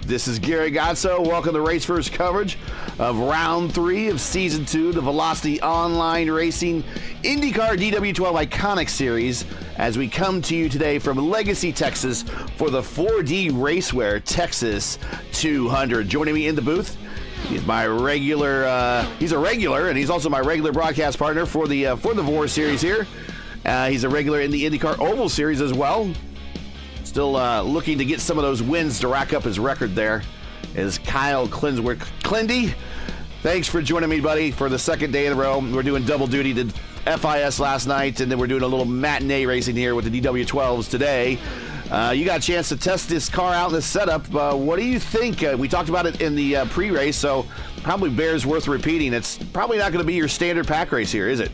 This is Gary Gotso. Welcome to RaceVerse coverage of Round 3 of Season 2, the Velocity Online Racing IndyCar DW12 ICONIC Series, as we come to you today from Legacy, Texas for the 4D Racewear Texas 200. Joining me in the booth, he's my regular, he's a regular, and he's also my regular broadcast partner for the VOR series here. He's a regular in the IndyCar Oval Series as well. Still looking to get some of those wins to rack up his record there is Kyle Klinsworth. Clindy, thanks for joining me, buddy, for the second day in a row. We're doing double duty. Did FIS last night, and then we're doing a little matinee racing here with the DW12s today. You got a chance to test this car out in this setup. What do you think? We talked about it in the pre-race, so probably bears worth repeating. It's probably not going to be your standard pack race here, is it?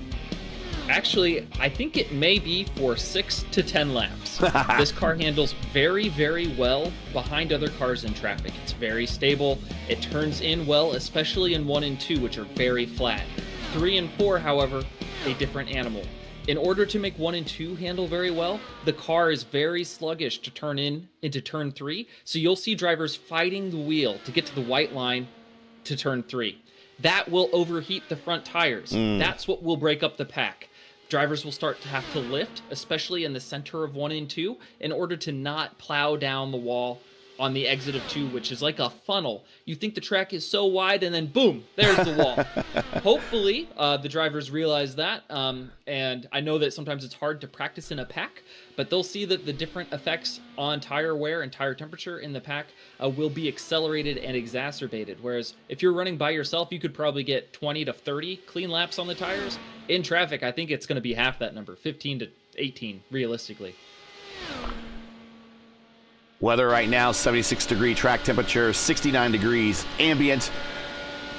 Actually, I think it may be for 6 to 10 laps. This car handles very, very well behind other cars in traffic. It's very stable. It turns in well, especially in 1 and 2, which are very flat. 3 and 4, however, a different animal. In order to make 1 and 2 handle very well, the car is very sluggish to turn into turn 3. So you'll see drivers fighting the wheel to get to the white line to turn 3. That will overheat the front tires. That's what will break up the pack. Drivers will start to have to lift, especially in the center of 1 and 2, in order to not plow down the wall on the exit of 2, which is like a funnel. You think the track is so wide, and then boom, there's the wall. Hopefully, the drivers realize that, and I know that sometimes it's hard to practice in a pack, but they'll see that the different effects on tire wear and tire temperature in the pack will be accelerated and exacerbated. Whereas if you're running by yourself, you could probably get 20 to 30 clean laps on the tires. In traffic, I think it's going to be half that number, 15 to 18, realistically. Weather right now, 76-degree track temperature, 69 degrees ambient.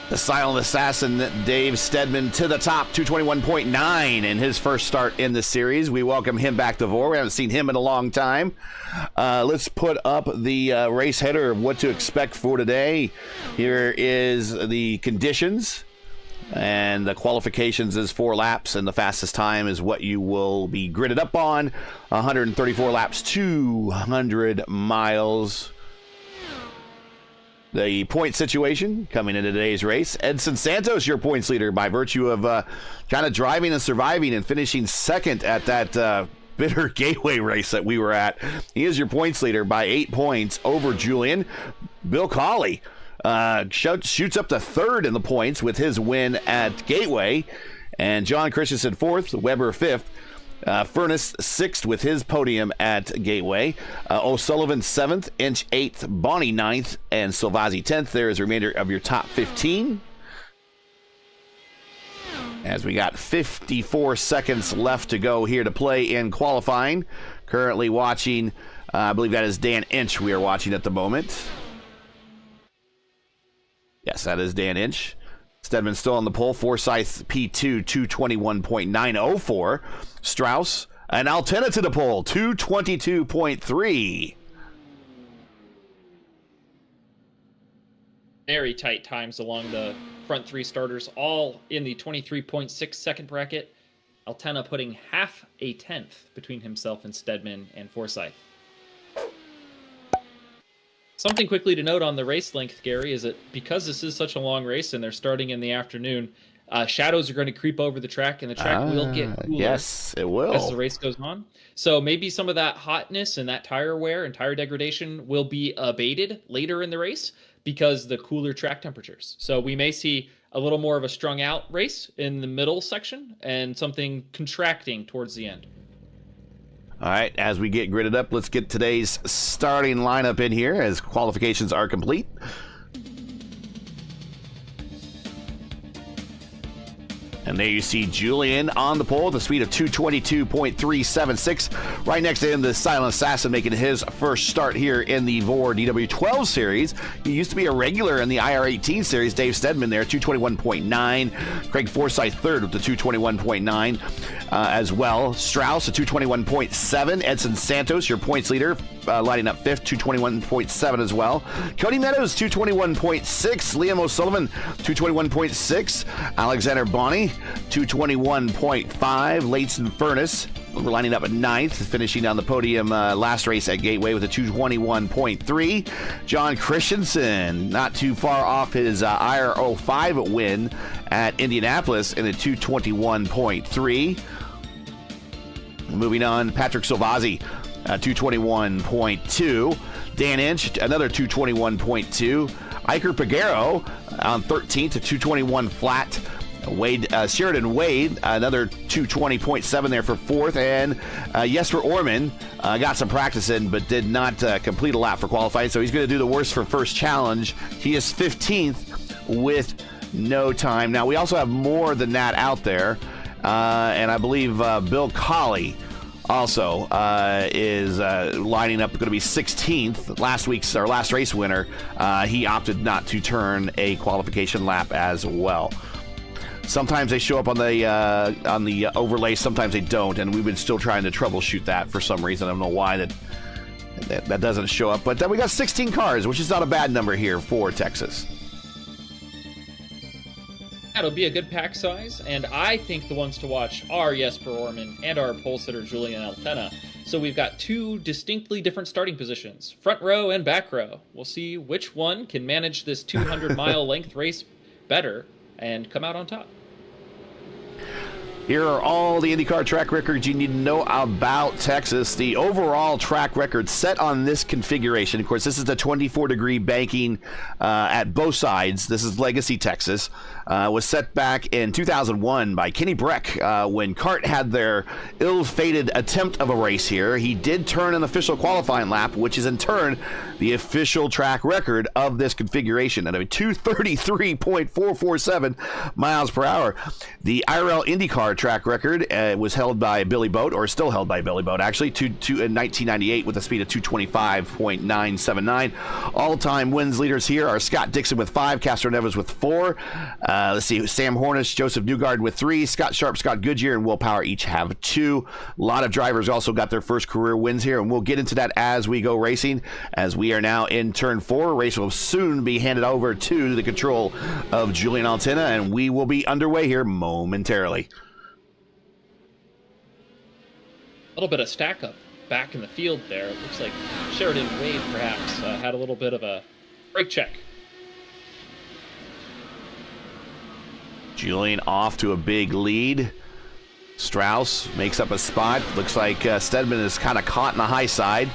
The silent assassin, Dave Stedman, to the top, 221.9 in his first start in the series. We welcome him back to VOR. We haven't seen him in a long time. Let's put up the race header of what to expect for today. Here is the conditions. And the qualifications is 4 laps, and the fastest time is what you will be gridded up on. 134 laps, 200 miles. The point situation coming into today's race. Edson Santos, your points leader, by virtue of kind of driving and surviving and finishing second at that bitter gateway race that we were at. He is your points leader by 8 points over Julian. Bill Colley shoots up to third in the points with his win at Gateway, and John Christensen fourth, Weber fifth, Furness sixth with his podium at Gateway, O'Sullivan seventh, Inch eighth, Bonnie ninth, and Silvazzi 10th. There is a remainder of your top 15. As we got 54 seconds left to go here to play in qualifying. Currently watching, I believe that is Dan Inch we are watching at the moment. Yes, that is Dan Inch. Stedman still on the pole. Forsyth P2, 221.904. Strauss and Altena to the pole, 222.3. Very tight times along the front 3 starters, all in the 23.6 second bracket. Altena putting half a tenth between himself and Stedman and Forsyth. Something quickly to note on the race length, Gary, is that because this is such a long race and they're starting in the afternoon, shadows are going to creep over the track, and the track will get cooler. Yes, it will. As the race goes on. So maybe some of that hotness and that tire wear and tire degradation will be abated later in the race because the cooler track temperatures. So we may see a little more of a strung out race in the middle section and something contracting towards the end. All right, as we get gridded up, let's get today's starting lineup in here as qualifications are complete. And there you see Julian on the pole with a speed of 222.376. Right next to him, the Silent Assassin making his first start here in the VOR DW12 series. He used to be a regular in the IR18 series. Dave Stedman there, 221.9. Craig Forsyth third with the 221.9 as well. Strauss, a 221.7. Edson Santos, your points leader, lighting up fifth, 221.7 as well. Cody Meadows, 221.6. Liam O'Sullivan, 221.6. Alexander Bonney, 221.5. Leighton Furness, lining up at 9th, finishing on the podium last race at Gateway with a 221.3. John Christensen, not too far off his IR05 win at Indianapolis in a 221.3. Moving on, Patrick Silvazzi, 221.2. Dan Inch, another 221.2. Iker Pagero on 13th, a 221 flat. Sheridan Wade, another 220.7 there for 4th. And Jesper Orman got some practice in, but did not complete a lap for qualifying. So he's going to do the worst for first challenge. He is 15th with no time. Now, we also have more than that out there. And I believe Bill Colley also is lining up, going to be 16th. Last race winner. He opted not to turn a qualification lap as well. Sometimes they show up on the overlay, sometimes they don't, and we've been still trying to troubleshoot that for some reason. I don't know why that doesn't show up. But we got 16 cars, which is not a bad number here for Texas. That'll be a good pack size, and I think the ones to watch are Jesper Orman and our pole sitter Julian Altena. So we've got two distinctly different starting positions, front row and back row. We'll see which one can manage this 200-mile length race better and come out on top. Here are all the IndyCar track records you need to know about Texas. The overall track record set on this configuration. Of course, this is the 24-degree banking at both sides. This is Legacy, Texas. Was set back in 2001 by Kenny Breck when CART had their ill-fated attempt of a race here. He did turn an official qualifying lap, which is in turn the official track record of this configuration at a 233.447 miles per hour. The IRL IndyCar track record was held by Billy Boat, or still held by Billy Boat, actually, in 1998 with a speed of 225.979. All-time wins leaders here are Scott Dixon with 5, Castro Neves with 4. Let's see, Sam Hornish, Joseph Newgard with 3, Scott Sharp, Scott Goodyear, and Will Power each have 2. A lot of drivers also got their first career wins here, and we'll get into that as we go racing, as we are now in turn 4. Race will soon be handed over to the control of Julian Altena, and we will be underway here momentarily. A little bit of stack up back in the field there. It looks like Sheridan Wade perhaps had a little bit of a brake check. Julian off to a big lead. Strauss makes up a spot. Looks like Stedman is kind of caught in the high side.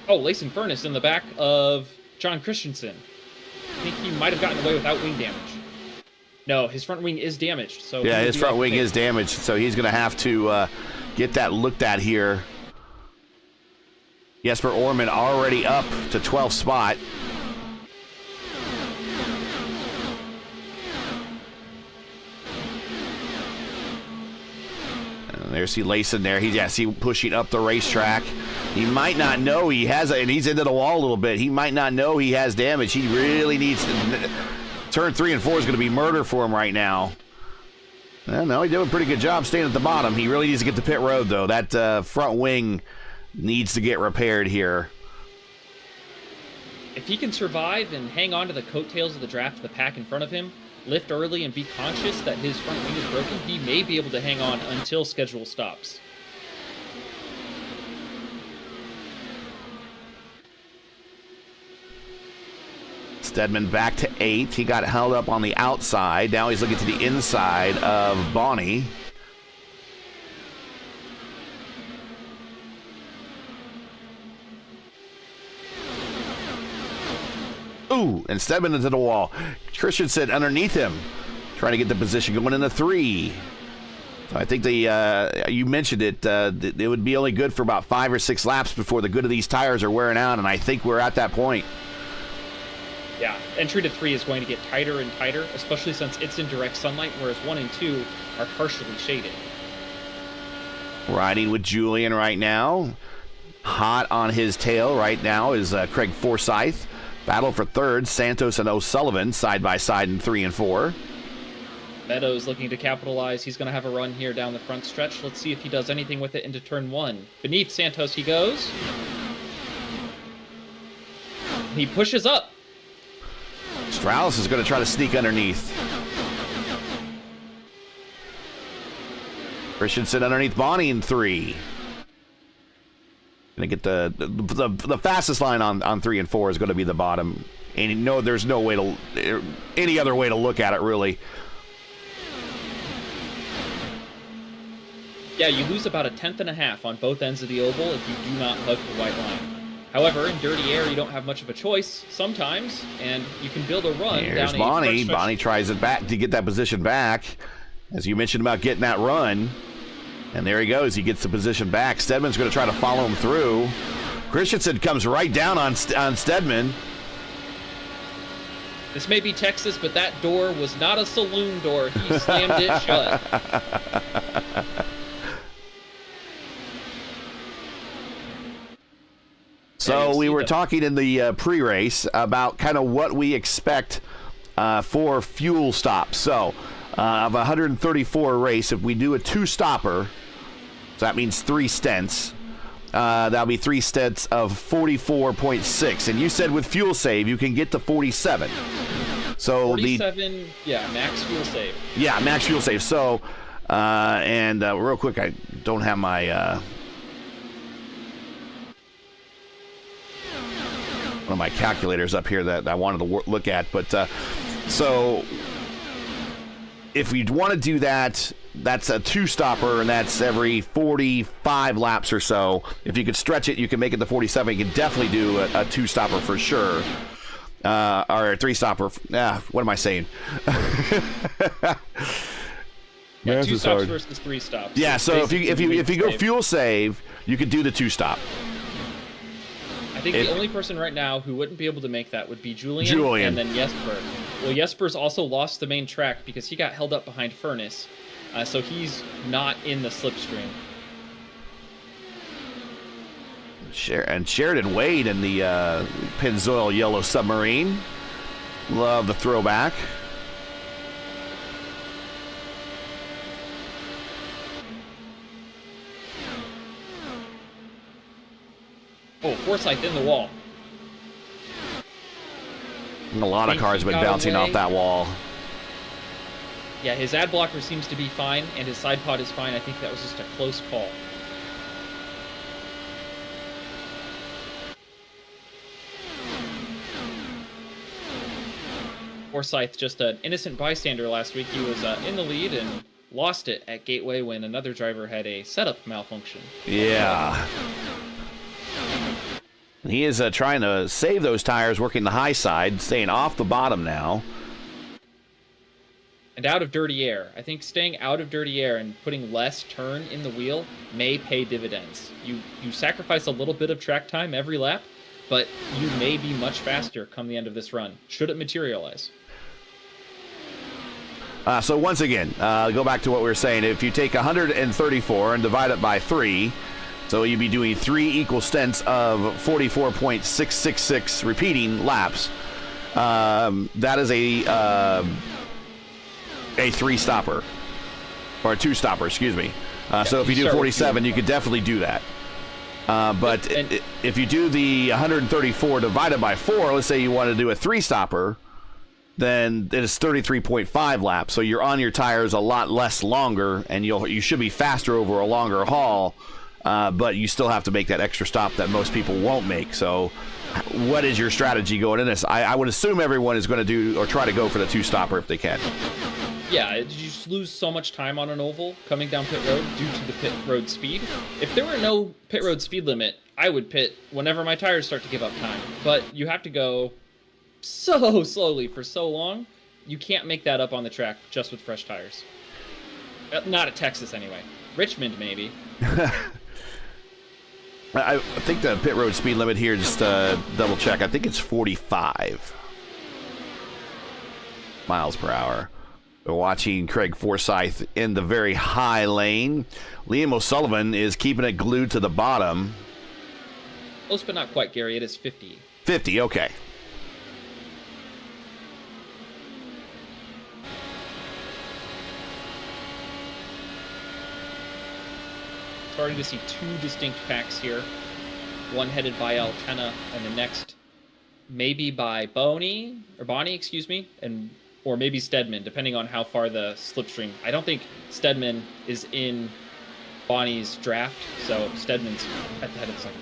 Oh, Layson Furness in the back of John Christensen. I think he might have gotten away without wing damage. No, his front wing is damaged. So yeah, his front wing is damaged, so he's going to have to get that looked at here. Jesper Orman already up to 12th spot. And there's Layson there. He's pushing up the racetrack. He might not know he has, and he's into the wall a little bit. He might not know he has damage. He really needs to. Turn 3 and 4 is going to be murder for him right now. Well, no, he's doing a pretty good job staying at the bottom. He really needs to get to pit road, though. That front wing needs to get repaired here. If he can survive and hang on to the coattails of the draft of the pack in front of him, lift early and be conscious that his front wing is broken, he may be able to hang on until schedule stops. Stedman back to 8th. He got held up on the outside. Now he's looking to the inside of Bonnie. Ooh, and Stedman into the wall. Christensen underneath him, trying to get the position going into 3. So I think you mentioned it, it would be only good for about 5 or 6 laps before the good of these tires are wearing out, and I think we're at that point. Yeah, entry to 3 is going to get tighter and tighter, especially since it's in direct sunlight, whereas 1 and 2 are partially shaded. Riding with Julian right now. Hot on his tail right now is Craig Forsyth. Battle for 3rd, Santos and O'Sullivan side by side in 3 and 4. Meadows looking to capitalize. He's going to have a run here down the front stretch. Let's see if he does anything with it into turn 1. Beneath Santos he goes. He pushes up. Strauss is going to try to sneak underneath. Christensen underneath Bonnie in 3. Going to get the fastest line on 3 and 4 is going to be the bottom. And there's no way to any other way to look at it, really. Yeah, you lose about 1/10 and a half on both ends of the oval if you do not hug the white line. However, in dirty air, you don't have much of a choice sometimes, and you can build a run Here's down Bonnie. a Bonnie tries it back to get that position back. As you mentioned about getting that run. And there he goes. He gets the position back. Stedman's going to try to follow him through. Christensen comes right down on Stedman. This may be Texas, but that door was not a saloon door. He slammed it shut. So we were talking in the pre-race about kind of what we expect for fuel stops. So of 134 race, if we do a 2-stopper, so that means 3 stints, that'll be 3 stints of 44.6. And you said with fuel save, you can get to 47. So 47, yeah, max fuel save. Yeah, max fuel save. So, real quick, I don't have my... one of my calculators up here that I wanted to look at, but so if we want to do that, that's a 2-stopper, and that's every 45 laps or so. If you could stretch it, you can make it to 47. You can definitely do a 2-stopper for sure, or a 3-stopper. What am I saying? Yeah, 2 stops versus 3 stops. Yeah, so if you go fuel save, you could do the 2-stop. I think the only person right now who wouldn't be able to make that would be Julian. And then Jesper. Well, Jesper's also lost the main track because he got held up behind Furnace, so he's not in the slipstream. And Sheridan Wade in the Pennzoil Yellow Submarine. Love the throwback. Oh, Forsyth in the wall. And a lot of cars have been bouncing off that wall. Yeah, his ad blocker seems to be fine, and his side pod is fine. I think that was just a close call. Forsyth, just an innocent bystander last week. He was in the lead and lost it at Gateway when another driver had a setup malfunction. Yeah. He is trying to save those tires, working the high side, staying off the bottom now. And out of dirty air. I think staying out of dirty air and putting less turn in the wheel may pay dividends. You sacrifice a little bit of track time every lap, but you may be much faster come the end of this run, should it materialize. So once again, go back to what we were saying. If you take 134 and divide it by 3, so you'd be doing 3 equal stints of 44.666 repeating laps. That is a 3-stopper, or a 2-stopper, excuse me. So if you do 47, you could definitely do that. But if you do the 134 divided by 4, let's say you want to do a 3-stopper, then it is 33.5 laps. So you're on your tires a lot less longer, and you should be faster over a longer haul. But you still have to make that extra stop that most people won't make. So what is your strategy going in this? I would assume everyone is going to do or try to go for the 2-stopper if they can. Yeah, you just lose so much time on an oval coming down pit road due to the pit road speed. If there were no pit road speed limit, I would pit whenever my tires start to give up time. But you have to go so slowly for so long, you can't make that up on the track just with fresh tires. Not at Texas, anyway. Richmond, maybe. I think the pit road speed limit here, just double check, I think it's 45 miles per hour. We're watching Craig Forsyth in the very high lane. Liam O'Sullivan is keeping it glued to the bottom. Close but not quite, Gary. It is 50. 50, okay. starting to see two distinct packs here. One headed by Altena, and the next maybe by Bonnie, excuse me, or maybe Stedman, depending on how far the slipstream. I don't think Stedman is in Bonnie's draft, so Stedman's at the head of the second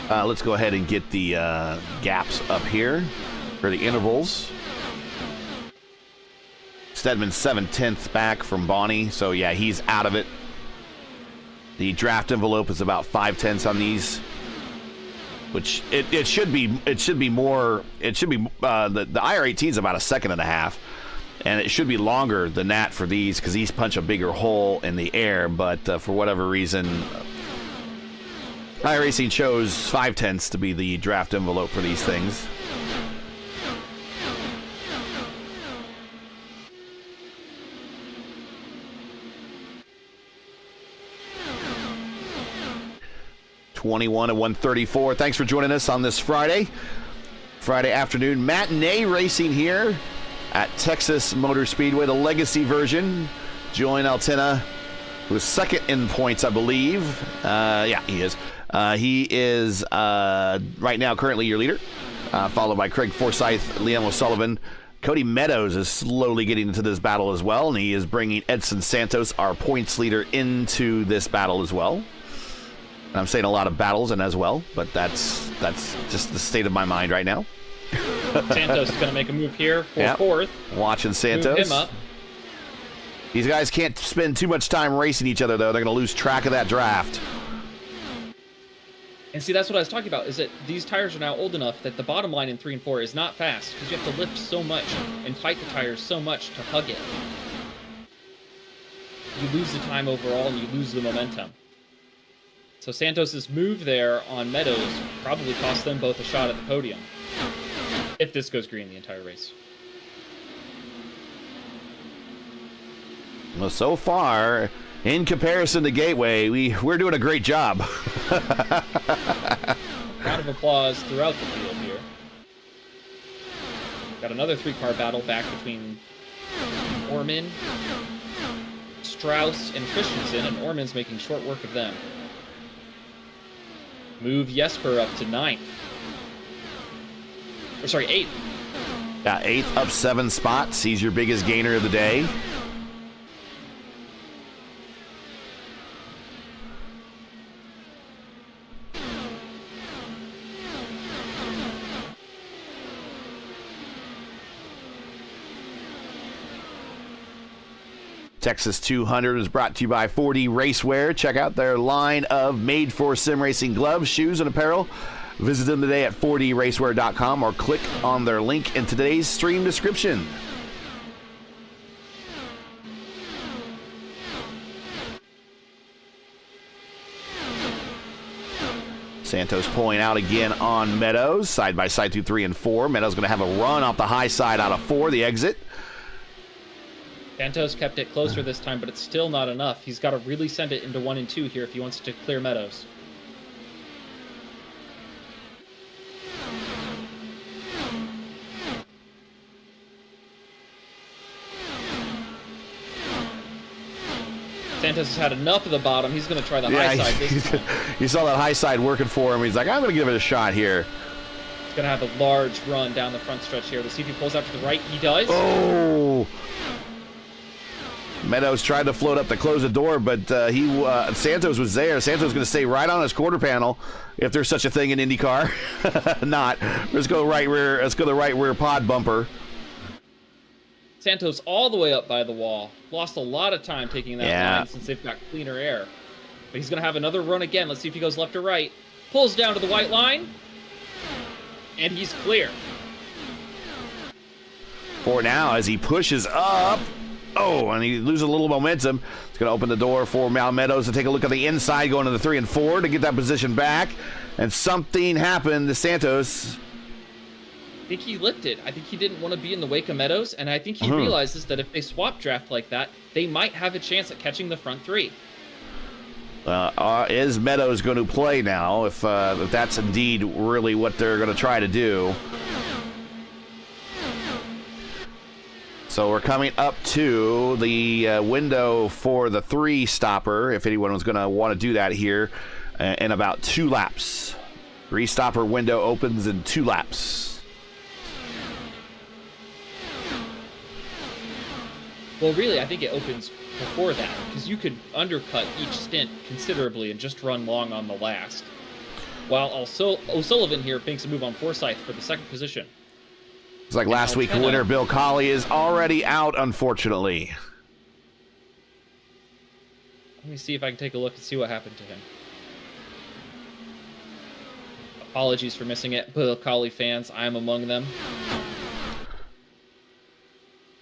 pack. Let's go ahead and get the gaps up here for the intervals. Stedman's 7/10 back from Bonnie, so yeah, he's out of it. The draft envelope is about 5/10 on these, which it should be more. It should be the IR18 is about 1.5 seconds, and it should be longer than that for these because these punch a bigger hole in the air. But for whatever reason, iRacing chose 5/10 to be the draft envelope for these things. (21 at 134). Thanks for joining us on this Friday afternoon matinee racing here at Texas Motor Speedway, the legacy version. Join Altena, who is second in points, I believe. Yeah, he is. He is right now currently your leader, followed by Craig Forsyth, Liam O'Sullivan. Cody Meadows is slowly getting into this battle as well, and he is bringing Edson Santos, our points leader, into this battle as well. I'm saying a lot of battles and as well, but that's just the state of my mind right now. Santos is going to make a move here for fourth. Watching Santos. Move him up. These guys can't spend too much time racing each other, though. They're going to lose track of that draft. And see, that's what I was talking about, is that these tires are now old enough that the bottom line in 3 and 4 is not fast, because you have to lift so much and fight the tires so much to hug it. You lose the time overall, and you lose the momentum. So Santos's move there on Meadows probably cost them both a shot at the podium, if this goes green the entire race. Well, so far, in comparison to Gateway, we're doing a great job. Round of applause throughout the field here. Got another 3-car battle back between Orman, Strauss, and Christensen, and Orman's making short work of them. Move Jesper up to 9th. Or sorry, 8th. Yeah, 8th, up 7 spots. He's your biggest gainer of the day. Texas 200 is brought to you by 4D Racewear. Check out their line of made-for-sim racing gloves, shoes, and apparel. Visit them today at 4dracewear.com or click on their link in today's stream description. Santos pulling out again on Meadows, side by side through 3 and 4. Meadows going to have a run off the high side out of 4, the exit. Santos kept it closer this time, but it's still not enough. He's got to really send it into 1 and 2 here if he wants to clear Meadows. Santos has had enough of the bottom. He's going to try the high side this time. You saw that high side working for him. He's like, I'm going to give it a shot here. He's going to have a large run down the front stretch here. Let's see if he pulls out to the right. He does. Oh! Meadows tried to float up to close the door, but Santos was there. Santos going to stay right on his quarter panel, if there's such a thing in IndyCar. Not. Let's go right rear. Let's go the right rear pod bumper. Santos all the way up by the wall. Lost a lot of time taking that line since they've got cleaner air. But he's going to have another run again. Let's see if he goes left or right. Pulls down to the white line. And he's clear. For now, as he pushes up. Oh, and he loses a little momentum. It's going to open the door for Mal Meadows to take a look at the inside going to the 3 and 4 to get that position back. And something happened to Santos. I think he lifted. I think he didn't want to be in the wake of Meadows, and I think he realizes that if they swap draft like that, they might have a chance at catching the front 3. Is Meadows going to play now, if that's indeed really what they're going to try to do? So we're coming up to the window for the 3-stopper, if anyone was going to want to do that here, in about 2 laps. 3-stopper window opens in 2 laps. Well, really, I think it opens before that, because you could undercut each stint considerably and just run long on the last. While also O'Sullivan here makes a move on Forsyth for the 2nd position. It's like last week, winner Bill Colley is already out, unfortunately. Let me see if I can take a look and see what happened to him. Apologies for missing it, Bill Colley fans. I am among them.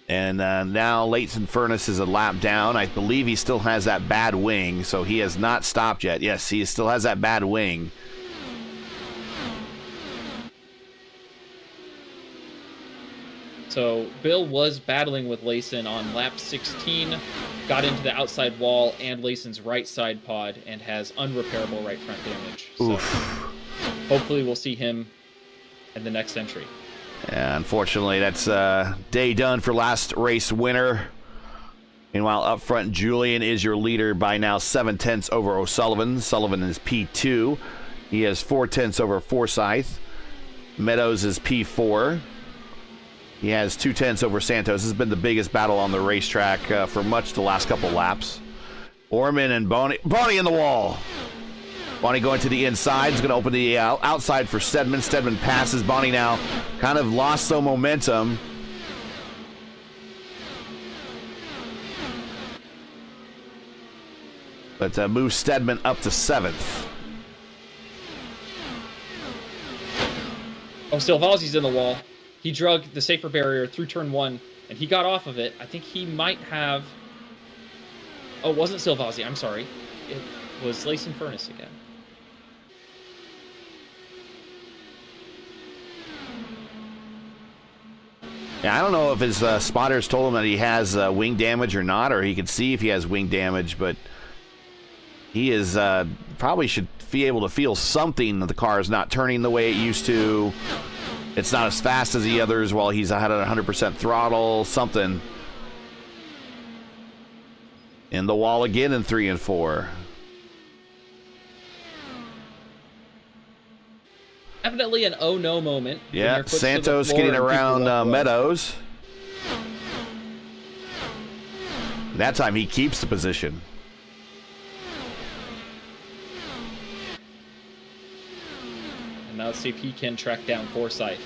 And now Leighton Furness is a lap down. I believe he still has that bad wing, so he has not stopped yet. Yes, he still has that bad wing. So Bill was battling with Layson on lap 16, got into the outside wall and Layson's right side pod, and has unrepairable right front damage. So hopefully we'll see him in the next entry. Yeah, unfortunately, that's day done for last race winner. Meanwhile, up front, Julian is your leader by now 7/10 over O'Sullivan. Sullivan is P2. He has 4/10 over Forsyth. Meadows is P4. He has 2/10 over Santos. This has been the biggest battle on the racetrack for much the last couple laps. Orman and Bonnie in the wall. Bonnie going to the inside. He's going to open the outside for Stedman. Stedman passes. Bonnie now kind of lost some momentum. But moves Stedman up to 7th. Oh, Silvazzi's in the wall. He drug the safer barrier through turn 1, and he got off of it. I think he might have... Oh, it wasn't Silvazzi. I'm sorry. It was Layson Furness again. Yeah, I don't know if his spotters told him that he has wing damage or not, or he can see if he has wing damage, but he is probably should be able to feel something that the car is not turning the way it used to. It's not as fast as the others while he's had at 100% throttle, something. In the wall again in 3 and 4. Definitely an oh no moment. Yeah, Santos getting around Meadows. That time he keeps the position. And now let's see if he can track down Forsyth.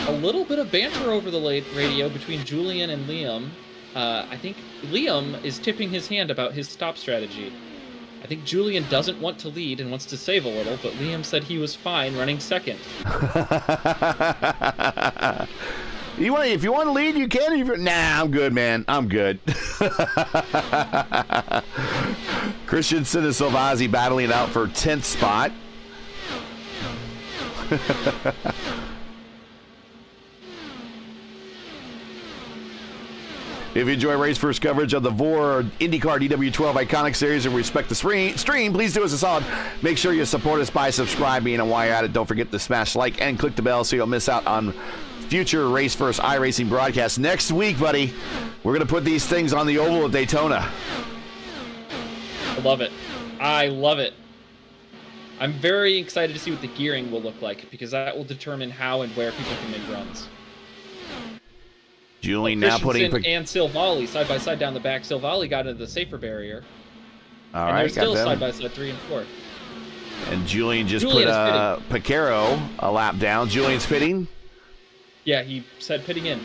A little bit of banter over the radio between Julian and Liam. I think Liam is tipping his hand about his stop strategy. I think Julian doesn't want to lead and wants to save a little, but Liam said he was fine running 2nd. If you want to lead, you can. Nah, I'm good, man. I'm good. Christensen and Silvazzi battling it out for 10th spot. If you enjoy RaceVerse coverage of the VOR IndyCar DW12 ICONIC Series and respect the stream, please do us a solid. Make sure you support us by subscribing, and while you're at it, don't forget to smash like and click the bell so you'll miss out on future RaceVerse iRacing broadcasts. Next week, buddy, we're going to put these things on the oval at Daytona. I love it. I love it. I'm very excited to see what the gearing will look like, because that will determine how and where people can make runs. Julian now putting... and Silvalli side by side down the back. Silvalli got into the safer barrier. All and right, they're still side by side 3 and 4. And Julian just put Picaro a lap down. Julian's pitting. Yeah, he said pitting in.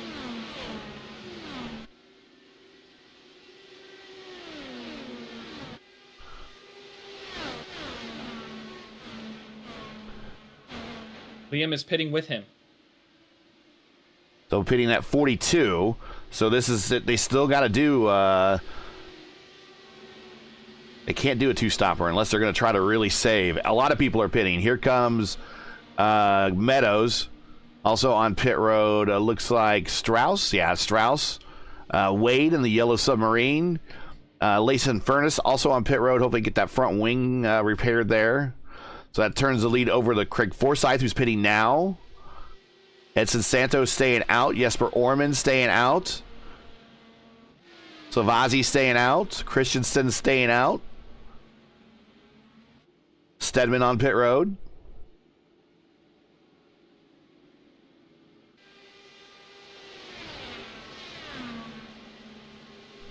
Liam is pitting with him. So pitting at 42. So this is it. They still got to do... they can't do a 2-stopper unless they're going to try to really save. A lot of people are pitting. Here comes Meadows. Also on pit road, looks like Strauss. Yeah, Strauss. Wade in the yellow submarine. Layson Furness also on pit road. Hopefully get that front wing repaired there. So that turns the lead over to Craig Forsyth, who's pitting now. Edson Santos staying out. Jesper Orman staying out. Savazzi staying out. Christensen staying out. Stedman on pit road.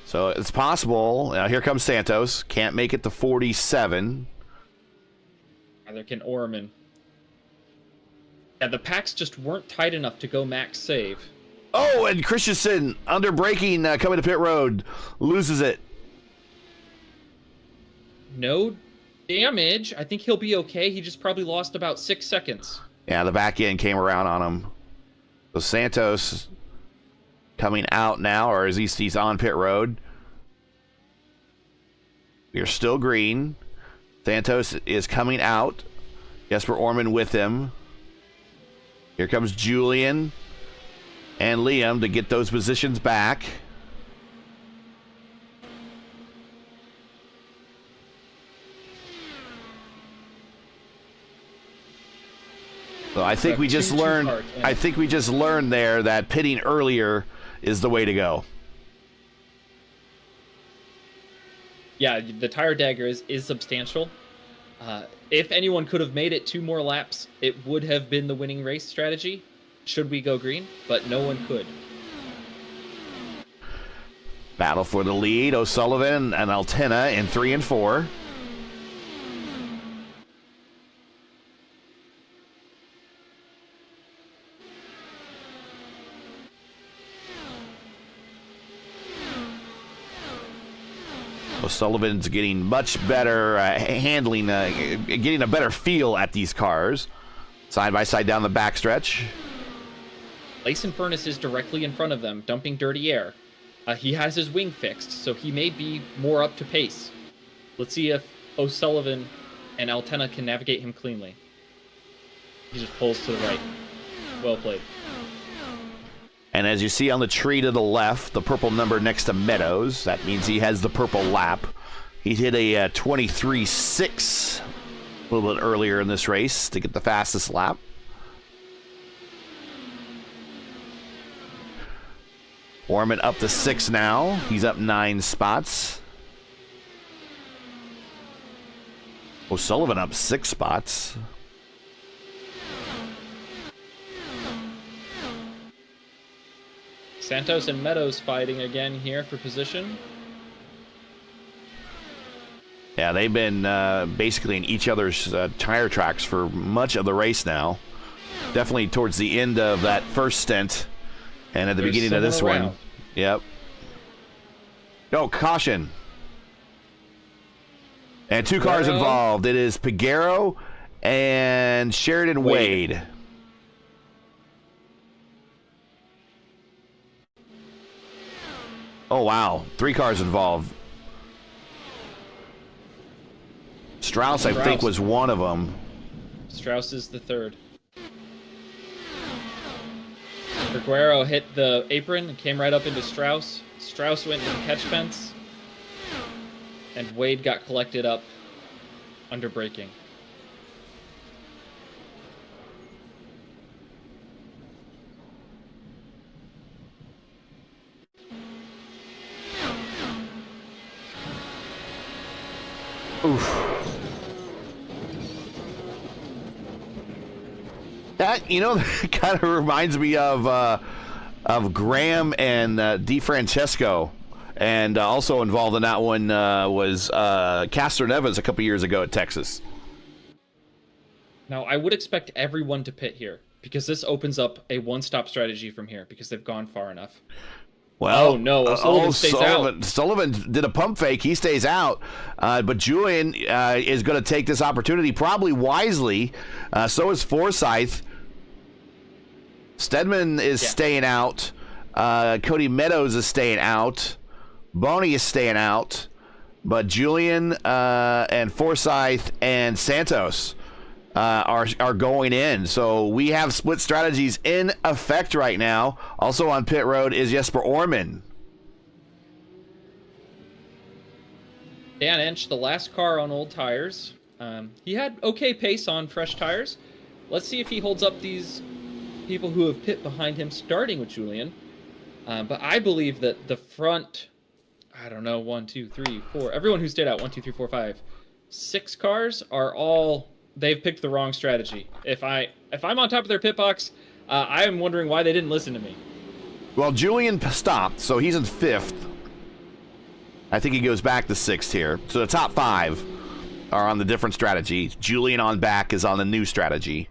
So it's possible. Now here comes Santos. Can't make it to 47. Neither can Orman. Yeah, the packs just weren't tight enough to go max save. Oh, and Christensen under braking coming to pit road. Loses it. No damage. I think he'll be okay. He just probably lost about 6 seconds. Yeah, the back end came around on him. So Santos coming out now, or at least he's on pit road. We're still green. Santos is coming out. Jesper Orman with him. Here comes Julian and Liam to get those positions back. So I think we just learned. I think we just learned there that pitting earlier is the way to go. Yeah, the tire dagger is substantial. If anyone could have made it 2 more laps, it would have been the winning race strategy. Should we go green? But no one could. Battle for the lead. O'Sullivan and Altena in 3 and 4. O'Sullivan's getting much better handling, getting a better feel at these cars. Side by side down the backstretch. Layson Furnace is directly in front of them, dumping dirty air. He has his wing fixed, so he may be more up to pace. Let's see if O'Sullivan and Altena can navigate him cleanly. He just pulls to the right. Well played. And as you see on the tree to the left, the purple number next to Meadows, that means he has the purple lap. He hit a 23.6 a little bit earlier in this race to get the fastest lap. Orman up to 6 now. He's up 9 spots. O'Sullivan up 6 spots. Santos and Meadows fighting again here for position. Yeah, they've been basically in each other's tire tracks for much of the race now. Definitely towards the end of that first stint and at the beginning of this one. Yep. Oh, caution. And 2 cars involved. It is Piguero and Sheridan Wade. Oh, wow. 3 cars involved. Strauss, I think, was one of them. Strauss is the third. Peguero hit the apron and came right up into Strauss. Strauss went into the catch fence. And Wade got collected up under braking. Oof. That, you know, that kind of reminds me of Graham and DeFrancesco. And also involved in that one was Castro Neves a couple years ago at Texas. Now, I would expect everyone to pit here because this opens up a one-stop strategy from here because they've gone far enough. Well, oh no, Sullivan stays out. Sullivan did a pump fake. He stays out. But Julian is going to take this opportunity probably wisely. So is Forsyth. Stedman is staying out. Cody Meadows is staying out. Boney is staying out. But Julian and Forsyth and Santos are going in. So we have split strategies in effect right now. Also on pit road is Jesper Orman. Dan Ench, the last car on old tires. He had okay pace on fresh tires. Let's see if he holds up these people who have pit behind him, starting with Julian. But I believe that the front, I don't know, 1, 2, 3, 4, everyone who stayed out, 1, 2, 3, 4, 5, 6 cars are all, they've picked the wrong strategy. If I'm on top of their pit box, I am wondering why they didn't listen to me. Well, Julian stopped, so he's in 5th. I think he goes back to 6th here. So the top 5 are on the different strategy. Julian on back is on the new strategy.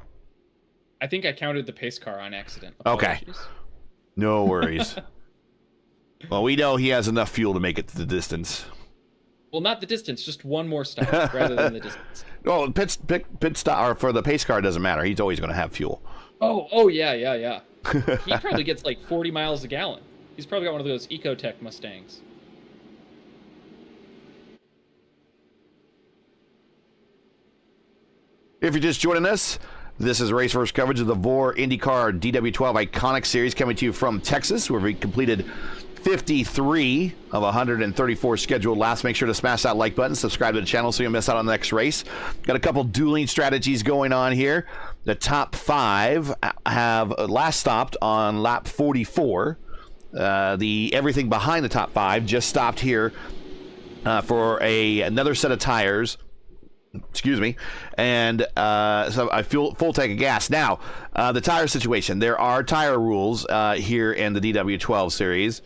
I think I counted the pace car on accident. Okay. No worries. Well, we know he has enough fuel to make it to the distance. Well, not the distance, just one more stop rather than the distance. Well, pit stop or for the pace car, it doesn't matter. He's always going to have fuel. Oh, yeah. He probably gets like 40 miles a gallon. He's probably got one of those Ecotech Mustangs. If you're just joining us, this is RaceVerse coverage of the VOR IndyCar DW12 ICONIC Series coming to you from Texas, where we completed 53 of 134 scheduled laps. Make sure to smash that like button, subscribe to the channel so you don't miss out on the next race. Got a couple dueling strategies going on here. The top 5 have last stopped on lap 44. Everything behind the top 5 just stopped here for another set of tires. Excuse me. And so I full tank of gas. Now, the tire situation. There are tire rules here in the DW12 series.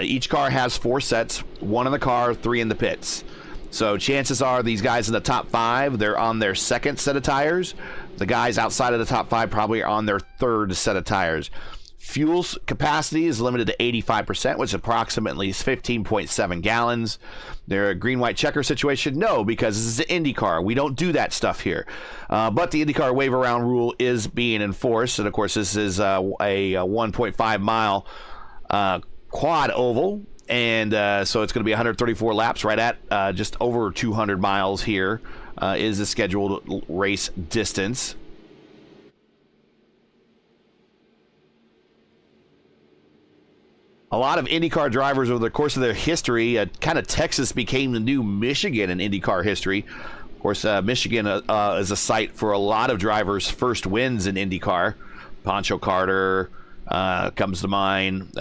Each car has 4 sets, 1 in the car, 3 in the pits. So chances are these guys in the top 5, they're on their 2nd set of tires. The guys outside of the top 5 probably are on their 3rd set of tires. Fuel capacity is limited to 85%, which is approximately 15.7 gallons. There a green-white checker situation? No, because this is an IndyCar. We don't do that stuff here. But the IndyCar wave around rule is being enforced. And, of course, this is a 1.5-mile quad oval. And so it's going to be 134 laps right at just over 200 miles here is the scheduled race distance. A lot of IndyCar drivers over the course of their history, kind of Texas became the new Michigan in IndyCar history. Of course, Michigan is a site for a lot of drivers' first wins in IndyCar. Pancho Carter comes to mind.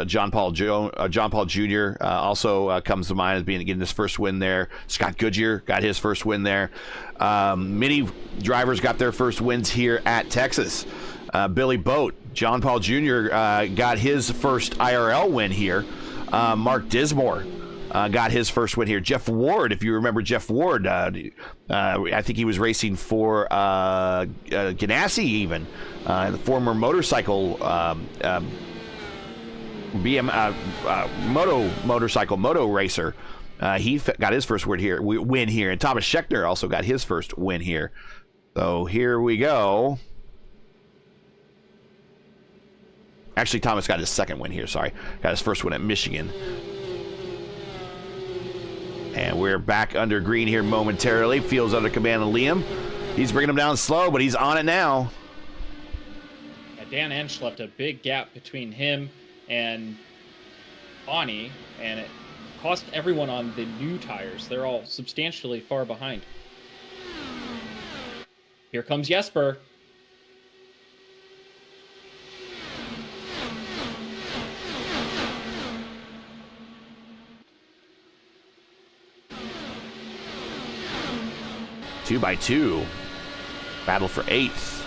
John Paul Jr. Also comes to mind as getting his first win there. Scott Goodyear got his first win there. Many drivers got their first wins here at Texas. Billy Boat, John Paul Jr. Got his first IRL win here. Mark Dismore got his first win here. Jeff Ward, if you remember Jeff Ward, I think he was racing for Ganassi even, the former motorcycle moto racer. He got his first win here, and Thomas Scheckter also got his first win here. So here we go. Actually, Thomas got his second win here, sorry. Got his first win at Michigan. And we're back under green here momentarily. Fields under command of Liam. He's bringing him down slow, but he's on it now. Yeah, Dan Ensch left a big gap between him and Bonnie, and it cost everyone on the new tires. They're all substantially far behind. Here comes Jesper. Two by two. Battle for 8th.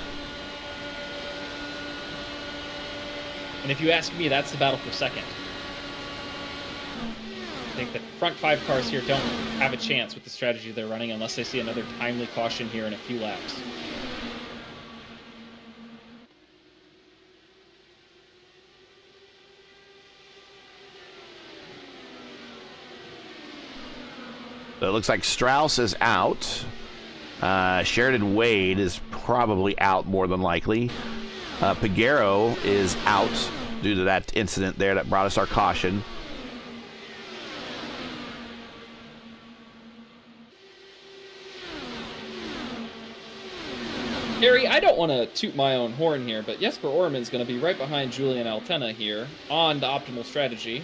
And if you ask me, that's the battle for 2nd. I think the front 5 cars here don't have a chance with the strategy they're running unless they see another timely caution here in a few laps. So it looks like Strauss is out. Sheridan Wade is probably out more than likely. Piguero is out due to that incident there that brought us our caution. Harry, I don't want to toot my own horn here, but Jesper Orman's going to be right behind Julian Altena here on the optimal strategy,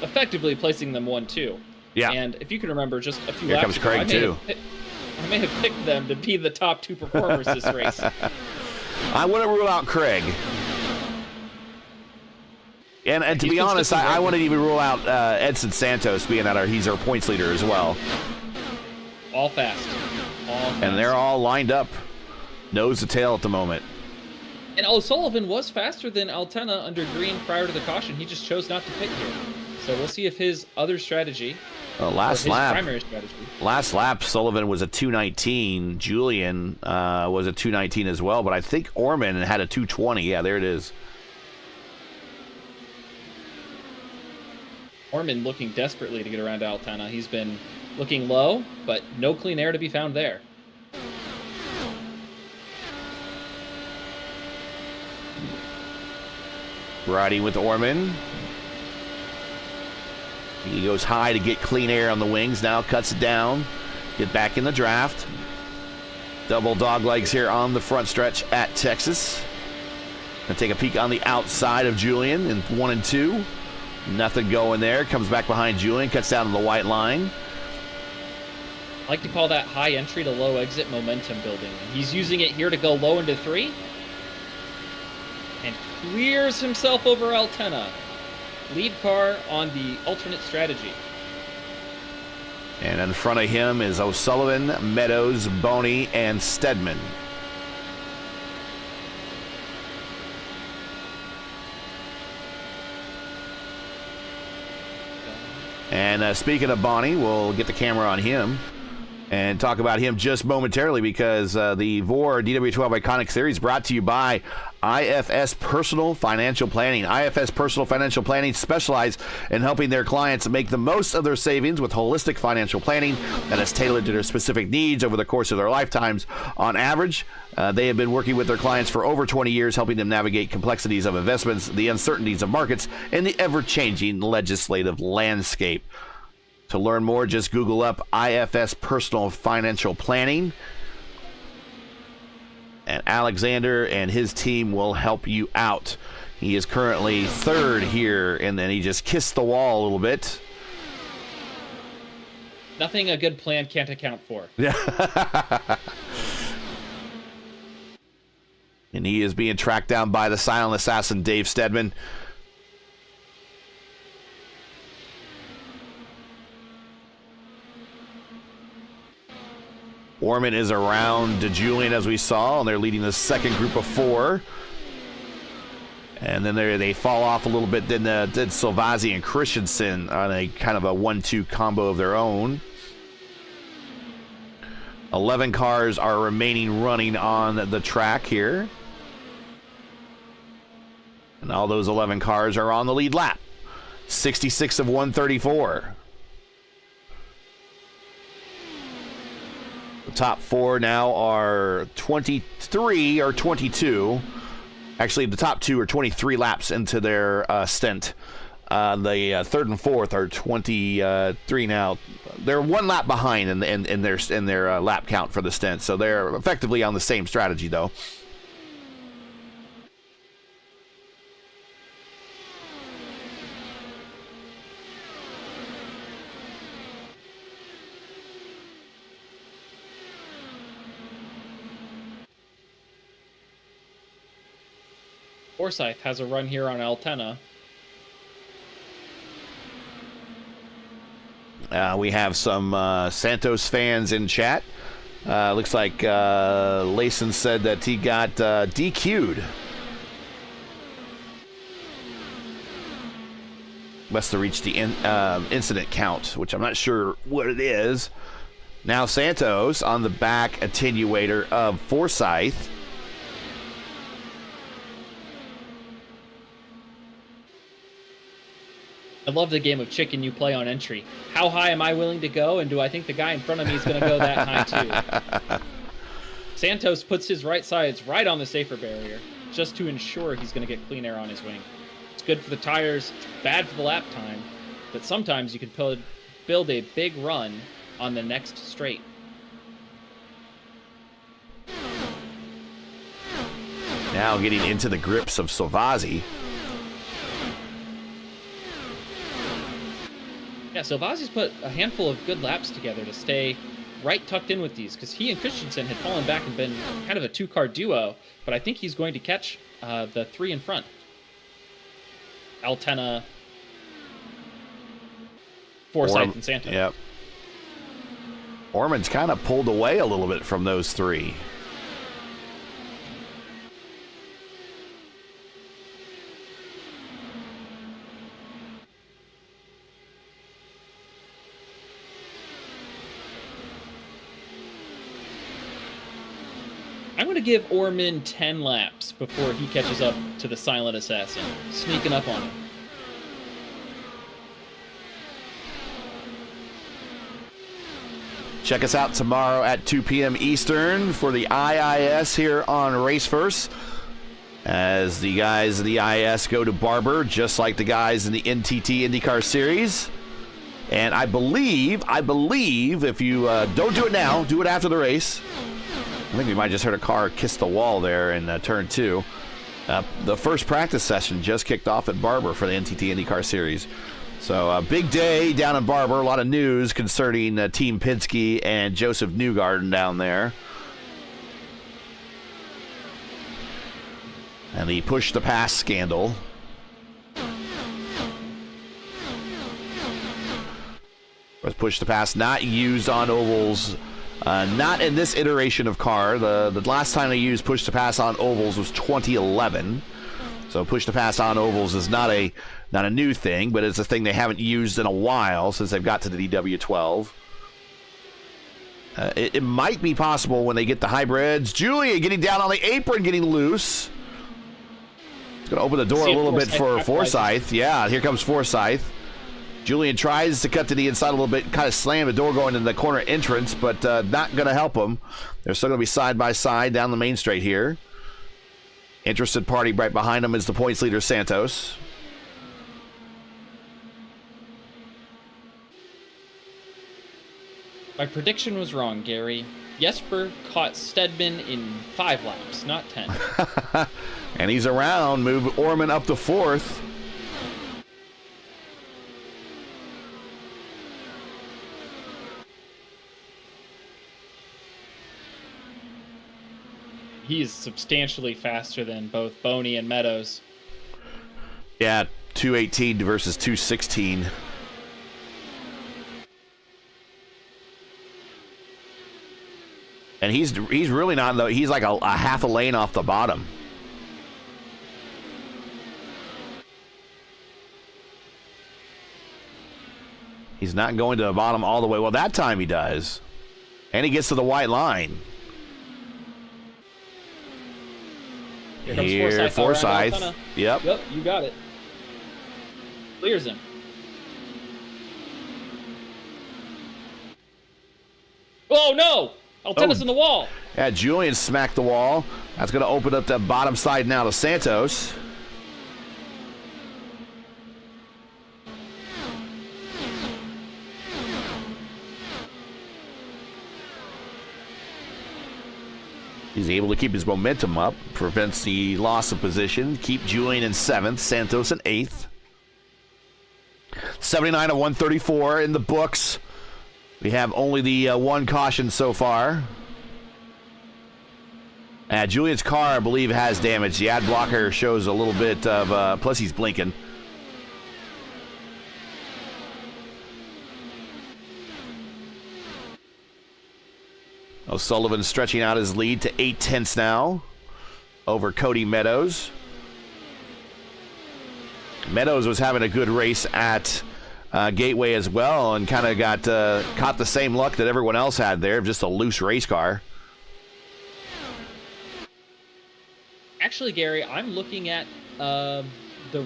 effectively placing them 1-2. Yeah. And if you can remember, just a few Here laps comes ago, Craig too. picked them to be the top 2 performers this race. I wouldn't rule out Craig. And to be honest, I wouldn't even rule out Edson Santos being he's our points leader as well. All fast. And they're all lined up, nose to tail at the moment. And O'Sullivan was faster than Altena under green prior to the caution. He just chose not to pit here. So we'll see if his other strategy, primary strategy. Last lap, Sullivan was a 2:19. Julian was a 2:19 as well, but I think Orman had a 2:20. Yeah, there it is. Orman looking desperately to get around Altena. He's been looking low, but no clean air to be found there. Riding with Orman. He goes high to get clean air on the wings. Now cuts it down. Get back in the draft. Double dog legs here on the front stretch at Texas. Gonna take a peek on the outside of Julian in 1 and 2. Nothing going there. Comes back behind Julian. Cuts down to the white line. I like to call that high entry to low exit momentum building. He's using it here to go low into 3. And clears himself over Altena. Lead car on the alternate strategy. And in front of him is O'Sullivan, Meadows, Boney, and Stedman. And speaking of Bonnie, we'll get the camera on him and talk about him just momentarily because the VOR DW12 ICONIC Series brought to you by IFS Personal Financial Planning. IFS Personal Financial Planning specialize in helping their clients make the most of their savings with holistic financial planning that is tailored to their specific needs over the course of their lifetimes. On average, they have been working with their clients for over 20 years, helping them navigate complexities of investments, the uncertainties of markets, and the ever-changing legislative landscape. To learn more, just Google up IFS Personal Financial Planning. And Alexander and his team will help you out. He is currently 3rd here, and then he just kissed the wall a little bit. Nothing a good plan can't account for. And he is being tracked down by the silent assassin, Dave Stedman. Orman is around Julian, as we saw, and they're leading the second group of 4. And then they fall off a little bit. Then did Silvazzi and Christensen on a kind of a 1-2 combo of their own. 11 cars are remaining running on the track here. And all those 11 cars are on the lead lap. 66 of 134. The top 4 now are 23 or 22. Actually, the top 2 are 23 laps into their stint. The 3rd and 4th are 23 now. They're 1 lap behind in their lap count for the stint, so they're effectively on the same strategy, though. Forsyth has a run here on Altena. We have some Santos fans in chat. Looks like Layson said that he got DQ'd. Must have reached the incident count, which I'm not sure what it is. Now Santos on the back attenuator of Forsyth. I love the game of chicken you play on entry. How high am I willing to go, and do I think the guy in front of me is going to go that high too? Santos puts his right sides right on the safer barrier just to ensure he's going to get clean air on his wing. It's good for the tires, it's bad for the lap time, but sometimes you can build a big run on the next straight. Now getting into the grips of Silvazzi. Yeah, Silvazzi's put a handful of good laps together to stay right tucked in with these because he and Christensen had fallen back and been kind of a two-car duo, but I think he's going to catch the three in front. Altena, Forsyth, and Santos. Yep. Orman's kind of pulled away a little bit from those three. I'm going to give Orman 10 laps before he catches up to the Silent Assassin, sneaking up on him. Check us out tomorrow at 2 p.m. Eastern for the IIS here on RaceVerse, as the guys in the IIS go to Barber, just like the guys in the NTT IndyCar Series. And I believe if you don't do it now, do it after the race. I think we might just heard a car kiss the wall there in turn 2. The first practice session just kicked off at Barber for the NTT IndyCar Series. So a big day down in Barber. A lot of news concerning Team Penske and Joseph Newgarden down there. And the push to pass scandal. Was push to pass not used on ovals. Not in this iteration of car. The last time they used push to pass on ovals was 2011. So push to pass on ovals is not a new thing, but it's a thing they haven't used in a while since they've got to the DW12. It might be possible when they get the hybrids. Julia getting down on the apron, getting loose. It's going to open the door a little bit for Forsyth. Yeah, here comes Forsyth. Julian tries to cut to the inside a little bit, kind of slam the door going into the corner entrance, but not going to help him. They're still going to be side by side down the main straight here. Interested party right behind him is the points leader, Santos. My prediction was wrong, Gary. Jesper caught Stedman in 5 laps, not 10. And he's around. Move Orman up to 4th. He is substantially faster than both Boney and Meadows. Yeah, 218 versus 216. And he's really not, though. He's like a half a lane off the bottom. He's not going to the bottom all the way. Well, that time he does. And he gets to the white line. Here comes Forsyth. Yep, you got it. Clears him. Oh, no! Altena's in the wall. Yeah, Julian smacked the wall. That's going to open up the bottom side now to Santos. He's able to keep his momentum up, prevents the loss of position, keep Julian in 7th, Santos in 8th. 79 of 134 in the books. We have only the one caution so far. Julian's car, I believe, has damage. The ad blocker shows a little bit of, plus he's blinking. O'Sullivan stretching out his lead to 8/10 now over Cody Meadows. Meadows was having a good race at Gateway as well and kind of got caught the same luck that everyone else had there, just a loose race car. Actually, Gary, I'm looking at the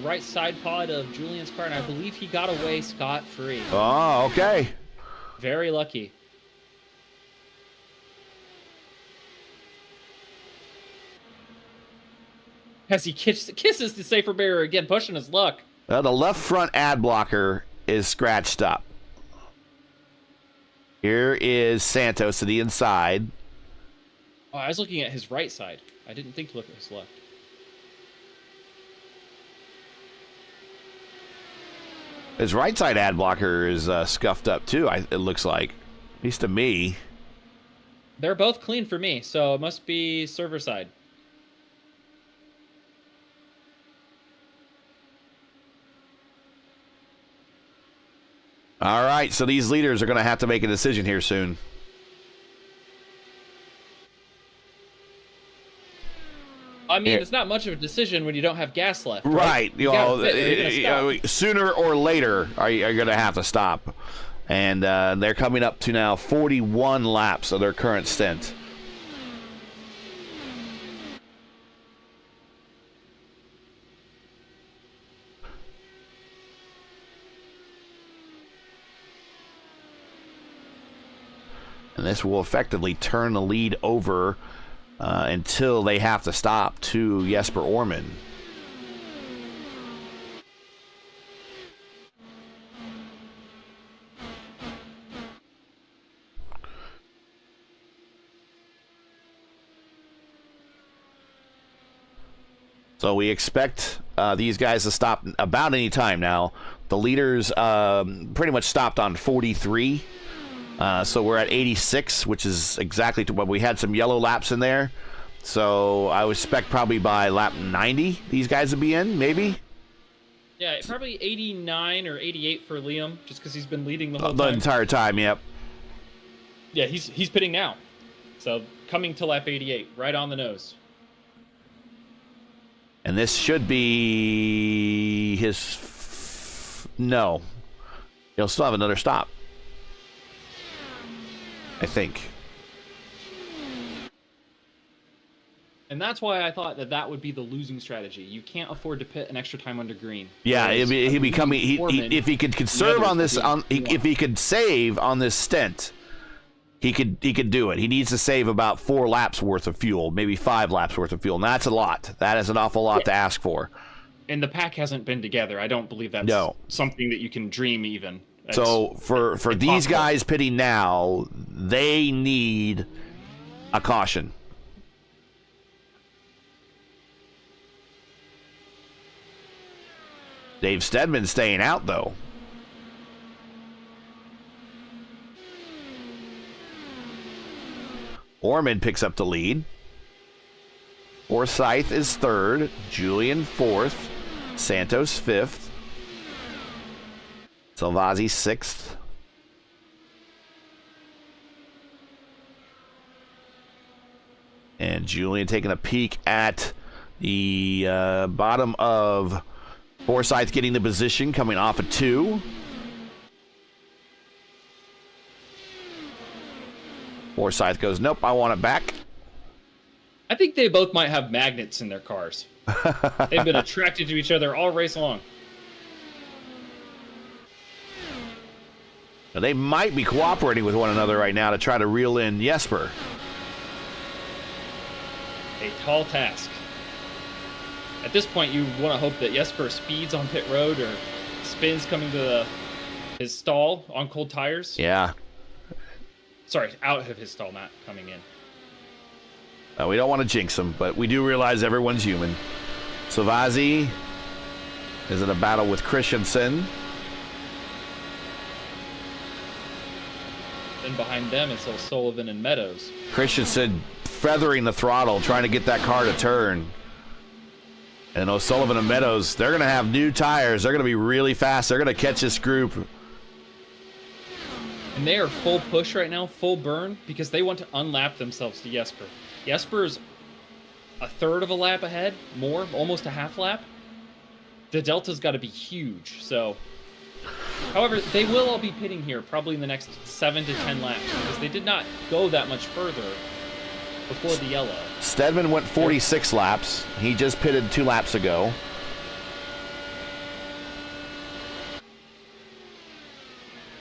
right side pod of Julian's car, and I believe he got away scot-free. Oh, okay. Very lucky. As he kisses the safer barrier again, pushing his luck. The left front ad blocker is scratched up. Here is Santos to the inside. Oh, I was looking at his right side. I didn't think to look at his left. His right side ad blocker is scuffed up too, it looks like. At least to me. They're both clean for me, so it must be server side. All right, so these leaders are going to have to make a decision here soon. I mean, it's not much of a decision when you don't have gas left. Right. You sooner or later, are going to have to stop. And they're coming up to now 41 laps of their current stint. And this will effectively turn the lead over until they have to stop to Jesper Orman. So we expect these guys to stop about any time now. The leaders pretty much stopped on 43. So we're at 86, which is exactly to what we had some yellow laps in there. So I would expect probably by lap 90, these guys would be in, maybe. Yeah, probably 89 or 88 for Liam, just because he's been leading the whole The time. entire time, yep. Yeah, he's pitting now. So coming to lap 88, right on the nose. And this should be his... No. He'll still have another stop, I think. And that's why I thought that would be the losing strategy. You can't afford to pit an extra time under green. Yeah, he'd be coming. If he could conserve on this, if he could save on this stint, he could do it. He needs to save about 4 laps worth of fuel, maybe 5 laps worth of fuel. And that's a lot. That is an awful lot to ask for. And the pack hasn't been together. I don't believe that's something that you can dream even. So for these guys pitting now, they need a caution. Dave Stedman staying out, though. Orman picks up the lead. Forsyth is third. Julian fourth. Santos fifth. Salvazzi sixth. And Julian taking a peek at the bottom of Forsyth, getting the position, coming off of 2. Forsyth goes, nope, I want it back. I think they both might have magnets in their cars. They've been attracted to each other all race long. Now, they might be cooperating with one another right now to try to reel in Jesper. A tall task. At this point, you want to hope that Jesper speeds on pit road or spins coming to his stall on cold tires. Yeah. Sorry, out of his stall, not coming in. We don't want to jinx him, but we do realize everyone's human. Salvazzi is in a battle with Christensen. Then behind them is O'Sullivan and Meadows. Christensen feathering the throttle, trying to get that car to turn. And O'Sullivan and Meadows, they're going to have new tires. They're going to be really fast. They're going to catch this group. And they are full push right now, full burn, because they want to unlap themselves to Jesper. Jesper's a third of a lap ahead, more, almost a half lap. The delta's got to be huge. So, however, they will all be pitting here probably in the next 7 to 10 laps because they did not go that much further before the yellow. Stedman went 46 laps. He just pitted 2 laps ago.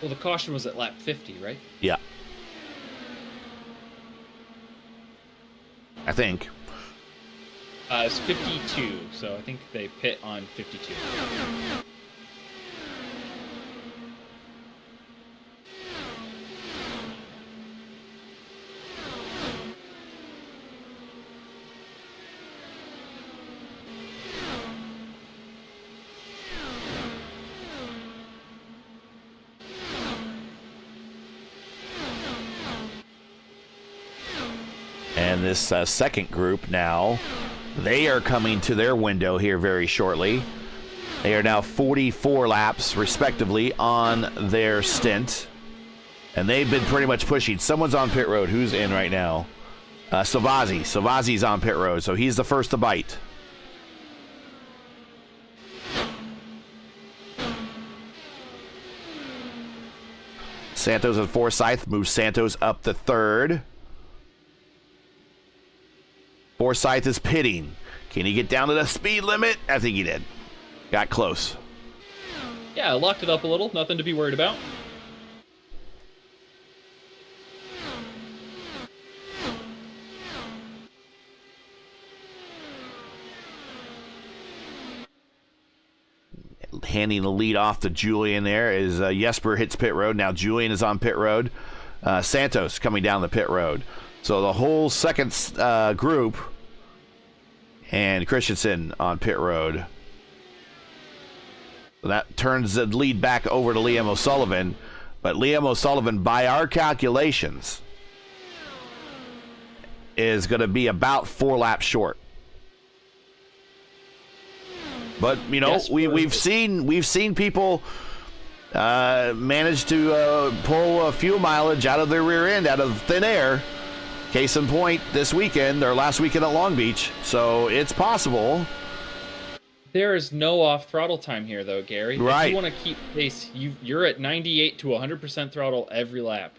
Well, the caution was at lap 50, right? Yeah. I think. It's 52, so I think they pit on 52. And this second group now, they are coming to their window here very shortly. They are now 44 laps, respectively, on their stint. And they've been pretty much pushing. Someone's on pit road. Who's in right now? Savazzi. Savazzi's on pit road, so he's the first to bite. Santos and Forsyth moves Santos up to third. Forsyth is pitting. Can he get down to the speed limit? I think he did. Got close. Yeah, I locked it up a little. Nothing to be worried about. Handing the lead off to Julian there as Jesper hits pit road. Now Julian is on pit road. Santos coming down the pit road. So the whole second group, and Christensen on pit road. So that turns the lead back over to Liam O'Sullivan. But Liam O'Sullivan, by our calculations, is going to be about 4 laps short. But you know, yes, we've seen people manage to pull fuel mileage out of their rear end, out of thin air. Case in point, this weekend or last weekend at Long Beach. So it's possible. There is no off throttle time here, though, Gary. Right. If you want to keep pace, you're at 98 to 100% throttle every lap.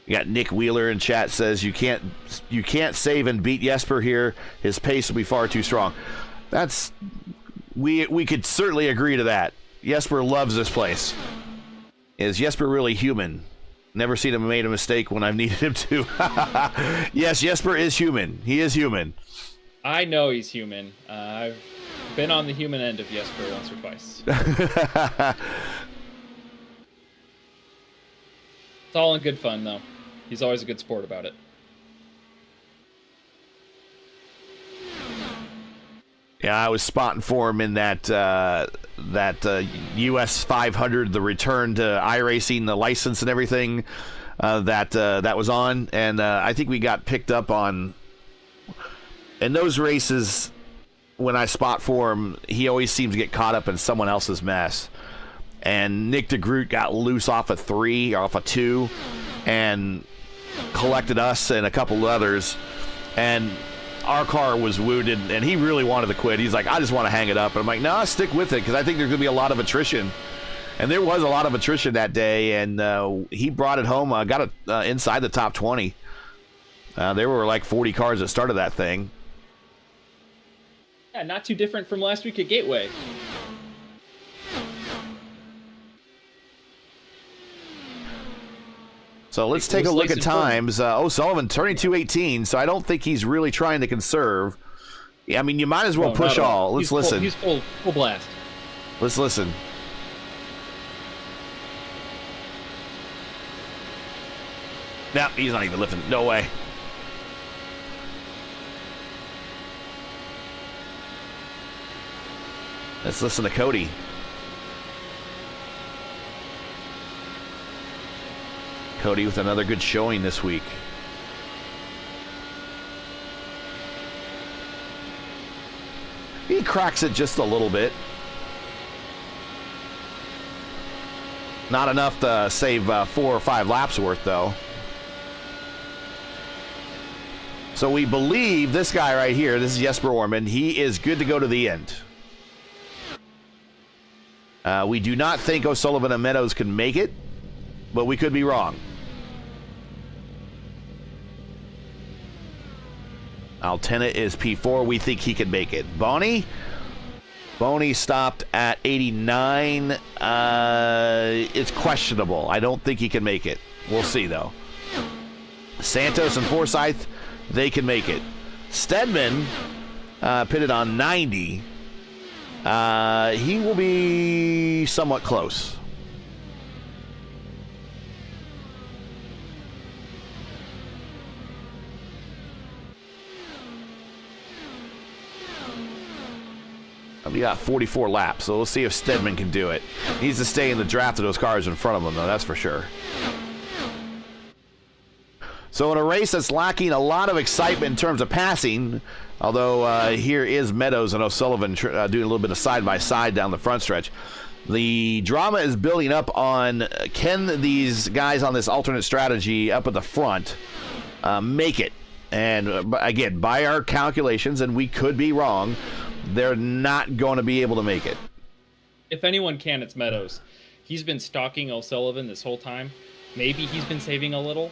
You got Nick Wheeler in chat says you can't save and beat Jesper here. His pace will be far too strong. That's we could certainly agree to that. Jesper loves this place. Is Jesper really human? Never seen him made a mistake when I've needed him to. Yes, Jesper is human. He is human. I know he's human. I've been on the human end of Jesper once or twice. It's all in good fun, though. He's always a good sport about it. Yeah, I was spotting for him in that US 500, the return to iRacing, the license and everything that was on, and I think we got picked up on. In those races, when I spot for him, he always seems to get caught up in someone else's mess. And Nick DeGroot got loose off a 3 or off a 2 and collected us and a couple others. And our car was wounded, and he really wanted to quit. He's like, I just want to hang it up. And I'm like, no, stick with it, because I think there's going to be a lot of attrition. And there was a lot of attrition that day, and he brought it home, got it inside the top 20. There were like 40 cars that started that thing. Yeah, not too different from last week at Gateway. So let's take a look at times. O'Sullivan turning 2:18, so I don't think he's really trying to conserve. I mean, you might as well push all. Let's listen. He's full blast. Let's listen. No, he's not even lifting. No way. Let's listen to Cody. Cody with another good showing this week. He cracks it just a little bit. Not enough to save 4 or 5 laps worth, though. So we believe this guy right here, this is Jesper Orman, he is good to go to the end. We do not think O'Sullivan and Meadows can make it, but we could be wrong. Altena is P4. We think he can make it. Boney stopped at 89. It's questionable. I don't think he can make it. We'll see, though. Santos and Forsyth, they can make it. Stedman pitted on 90. He will be somewhat close. We got 44 laps, so we'll see if Stedman can do it. He needs to stay in the draft of those cars in front of him, though, that's for sure. So in a race that's lacking a lot of excitement in terms of passing, although here is Meadows and O'Sullivan doing a little bit of side-by-side down the front stretch, the drama is building up on can these guys on this alternate strategy up at the front make it? And again, by our calculations, and we could be wrong, they're not going to be able to make it. If anyone can, it's Meadows. He's been stalking O'Sullivan this whole time. Maybe he's been saving a little.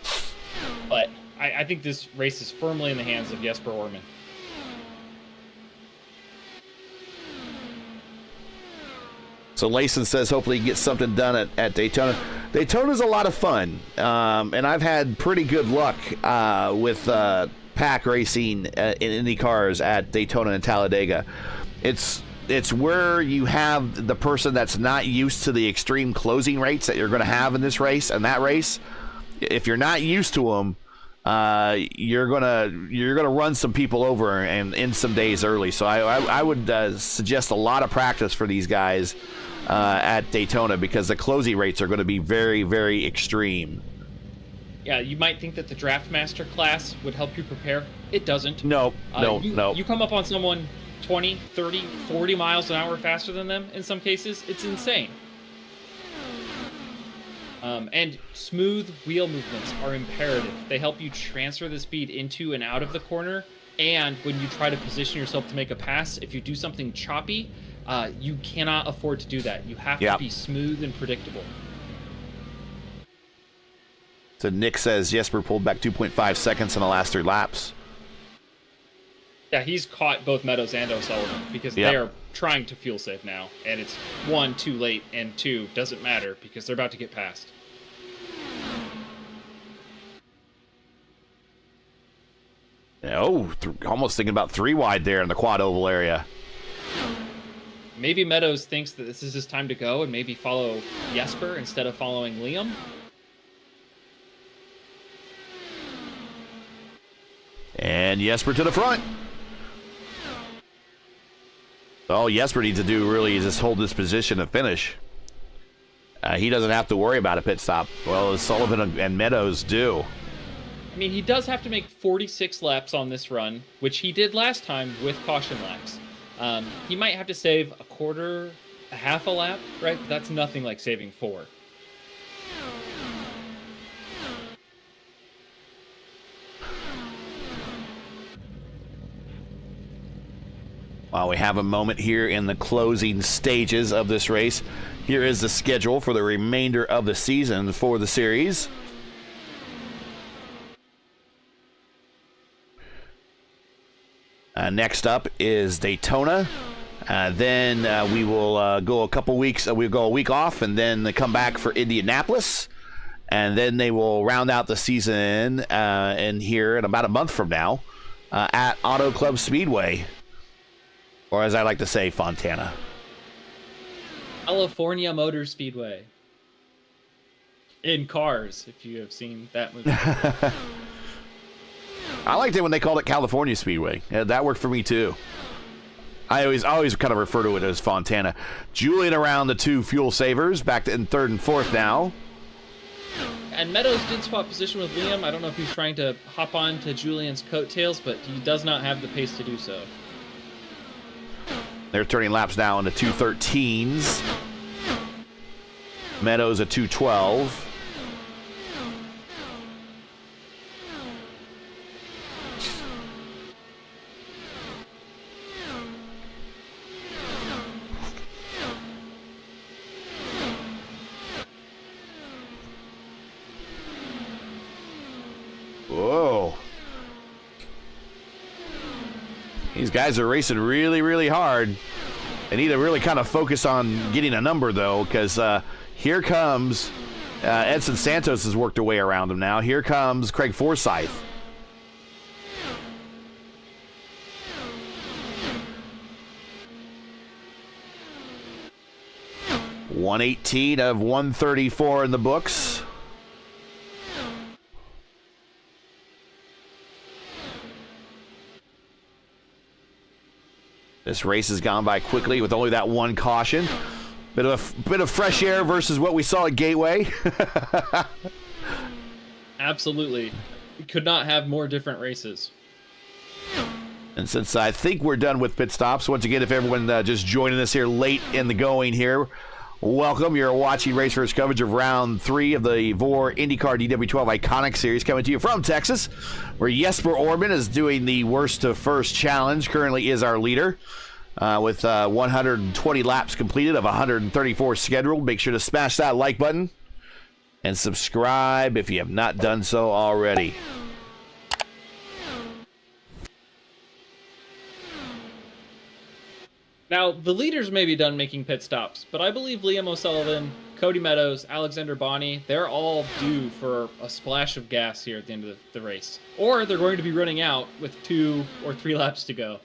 But I think this race is firmly in the hands of Jesper Orman. So Layson says hopefully he gets something done at Daytona. Daytona's a lot of fun, and I've had pretty good luck with pack racing in Indy cars at Daytona and Talladega. It's where you have the person that's not used to the extreme closing rates that you're going to have in this race and that race. If you're not used to them, you're gonna run some people over and in some days early. So I would suggest a lot of practice for these guys at Daytona because the closing rates are going to be very, very extreme. Yeah, you might think that the Draft Master class would help you prepare. It doesn't. No. You come up on someone 20, 30, 40 miles an hour faster than them in some cases. It's insane. And smooth wheel movements are imperative. They help you transfer the speed into and out of the corner. And when you try to position yourself to make a pass, if you do something choppy, you cannot afford to do that. You have to be smooth and predictable. So Nick says Jesper pulled back 2.5 seconds in the last 3 laps. Yeah, he's caught both Meadows and O'Sullivan because they are trying to fuel save now. And it's 1, too late, and 2, doesn't matter because they're about to get passed. Almost thinking about 3 wide there in the quad oval area. Maybe Meadows thinks that this is his time to go and maybe follow Jesper instead of following Liam. And Jesper to the front. All Jesper needs to do really is just hold this position and finish. He doesn't have to worry about a pit stop. Well, Sullivan and Meadows do. I mean, he does have to make 46 laps on this run, which he did last time with caution laps. He might have to save a half a lap, right? But that's nothing like saving 4. While we have a moment here in the closing stages of this race, here is the schedule for the remainder of the season for the series. Next up is Daytona. Then we will go a couple weeks. We'll go a week off and then come back for Indianapolis. And then they will round out the season in here in about a month from now at Auto Club Speedway. Or as I like to say, Fontana. California Motor Speedway. In Cars, if you have seen that movie. I liked it when they called it California Speedway. Yeah, that worked for me too. I always kind of refer to it as Fontana. Julian around the 2 fuel savers, back in 3rd and 4th now. And Meadows did swap position with Liam. I don't know if he's trying to hop on to Julian's coattails, but he does not have the pace to do so. They're turning laps now into 2:13s. Meadows a 2:12. Whoa. These guys are racing really, really hard. They need to really kind of focus on getting a number, though, because here comes Edson Santos has worked her way around him now. Here comes Craig Forsyth. .118 of 134 in the books. This race has gone by quickly with only that 1 caution. Bit of fresh air versus what we saw at Gateway. Absolutely. We could not have more different races. And since I think we're done with pit stops, once again, if everyone just joining us here late in the going here, welcome. You're watching RaceVerse coverage of round 3 of the VOR IndyCar DW12 ICONIC Series, coming to you from Texas, where Jesper Orman is doing the worst to first challenge. Currently is our leader with 120 laps completed of 134 scheduled. Make sure to smash that like button and subscribe if you have not done so already. Now, the leaders may be done making pit stops, but I believe Liam O'Sullivan, Cody Meadows, Alexander Bonney, they're all due for a splash of gas here at the end of the race. Or they're going to be running out with 2 or 3 laps to go.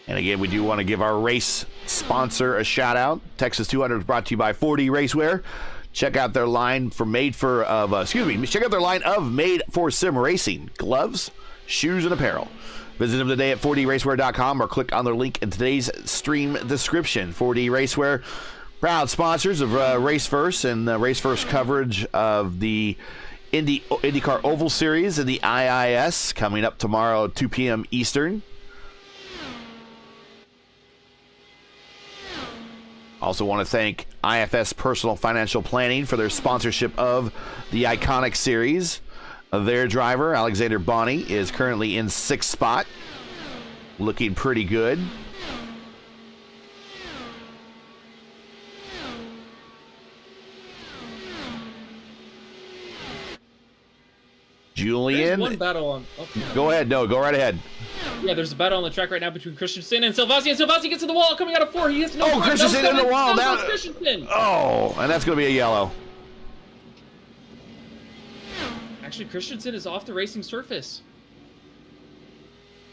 And again, we do want to give our race sponsor a shout out. Texas 200 is brought to you by 4D Racewear. Check out their line check out their line of made for sim racing gloves, shoes, and apparel. Visit them today at 4dracewear.com or click on their link in today's stream description. 4D Racewear, proud sponsors of RaceVerse and RaceVerse coverage of the IndyCar Oval Series and the IIS coming up tomorrow, 2 p.m. Eastern. Also want to thank IFS Personal Financial Planning for their sponsorship of the ICONIC Series. Their driver, Alexander Bonney, is currently in 6th spot. Looking pretty good. Julian. There's one battle on... Oh, no. Go ahead. No, go right ahead. Yeah, there's a battle on the track right now between Christensen and Salvasi, and Salvasi gets to the wall coming out of 4. He hits no point. Christensen in the wall now. Christensen. Oh, and that's going to be a yellow. Actually, Christensen is off the racing surface.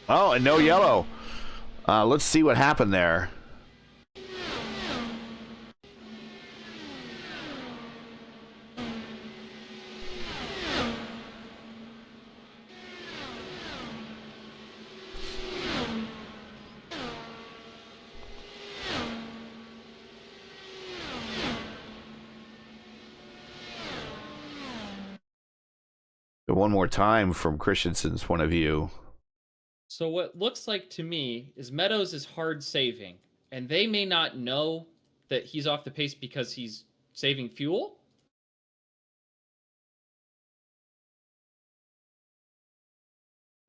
Oh, and no yellow. Let's see what happened there. One more time from Christensen's point of view. So what looks like to me is Meadows is hard saving, and they may not know that he's off the pace because he's saving fuel.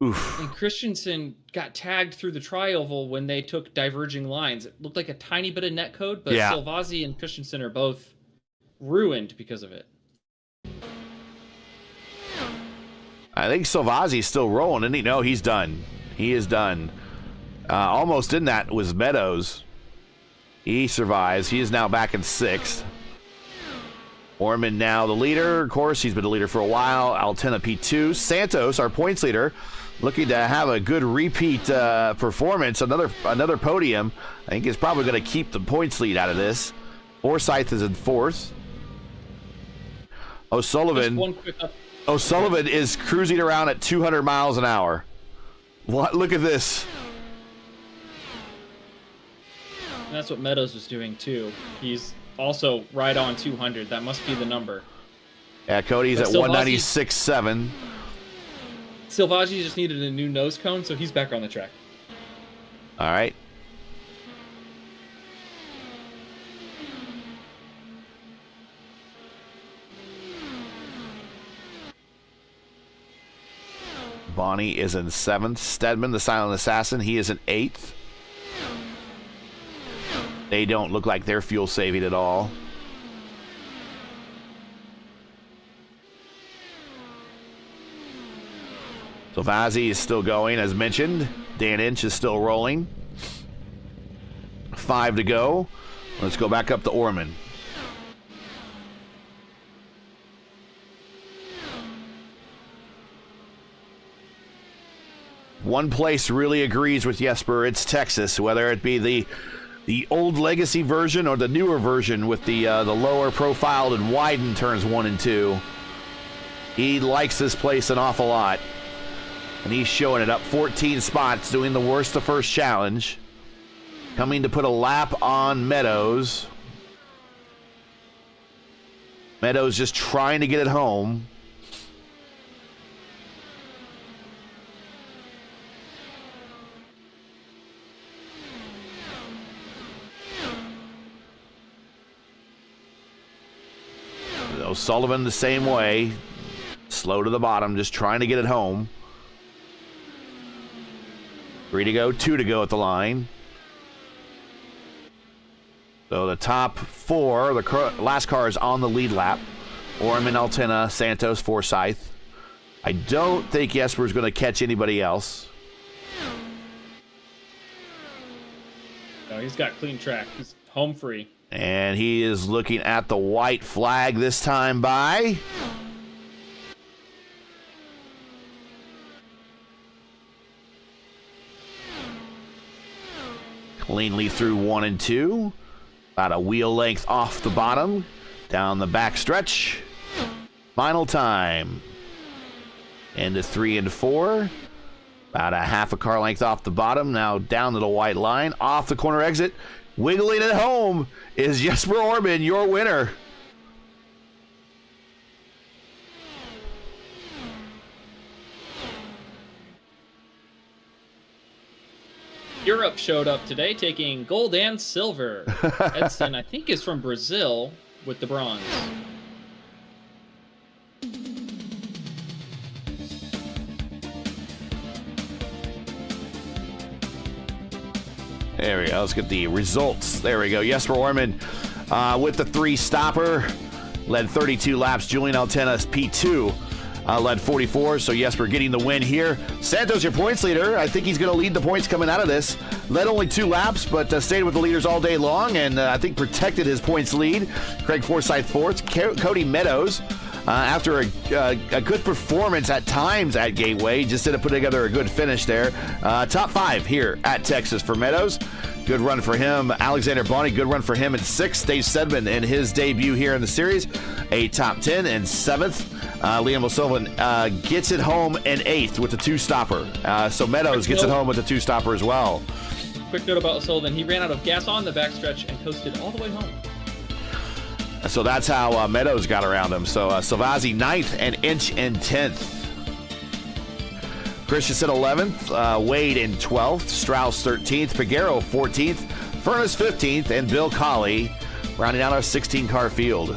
Oof. And Christensen got tagged through the tri-oval when they took diverging lines. It looked like a tiny bit of net code, but yeah. Salvasi and Christensen are both ruined because of it. I think Salvasi's still rolling, isn't he? No, he's done. He is done. Almost in that was Meadows. He survives. He is now back in 6th. Orman now the leader. Of course, he's been the leader for a while. Altena P2. Santos, our points leader, looking to have a good repeat performance. Another podium. I think he's probably going to keep the points lead out of this. Forsyth is in 4th. O'Sullivan is cruising around at 200 miles an hour. Look at this. And that's what Meadows was doing too. He's also right on 200. That must be the number. Yeah, Cody's at 196.7. Salvasi just needed a new nose cone, so he's back on the track. All right. Bonney is in 7th. Stedman, the silent assassin, he is in 8th. They don't look like they're fuel saving at all. Salvasi is still going, as mentioned. Dan Inch is still rolling. 5 to go. Let's go back up to Orman. One place really agrees with Jesper. It's Texas, whether it be the old legacy version or the newer version with the lower profiled and widened turns 1 and 2. He likes this place an awful lot. And he's showing it up 14 spots, doing the worst to first challenge. coming to put a lap on Meadows. Meadows just trying to get it home. O'Sullivan the same way. Slow to the bottom, just trying to get it home. 3 to go, 2 to go at the line. So the top 4, the last car is on the lead lap. Orman, Altina, Santos, Forsyth. I don't think Jesper's going to catch anybody else. No, he's got clean track. He's home free. And he is looking at the white flag this time by. Cleanly through 1 and 2. About a wheel length off the bottom. Down the back stretch. Final time. Into 3 and 4. About a half a car length off the bottom. Now down to the white line. Off the corner exit. Wiggling it home is Jesper Orman, your winner. Europe showed up today, taking gold and silver. Edson, I think, is from Brazil with the bronze. There we go. Let's get the results. There we go. Jesper Orman with the 3 stopper. Led 32 laps. Julian Altena's P2 led 44. So Jesper getting the win here. Santos, your points leader. I think he's going to lead the points coming out of this. Led only 2 laps, but stayed with the leaders all day long, and I think protected his points lead. Craig Forsyth fourth. Cody Meadows, after a good performance at times at Gateway, just didn't put together a good finish there. Top 5 here at Texas for Meadows. Good run for him. Alexander Bonney, good run for him in 6th. Dave Sedman in his debut here in the series, a top 10 in 7th. Liam O'Sullivan gets it home in 8th with the 2 stopper. So Meadows gets it home with the 2 stopper as well. Quick note about O'Sullivan. He ran out of gas on the backstretch and coasted all the way home. So that's how Meadows got around him. So Savazzi 9th and Inch in 10th. Christensen 11th, Wade in 12th, Strauss 13th, Piguero 14th, Furness 15th, and Bill Colley rounding out our 16-car field.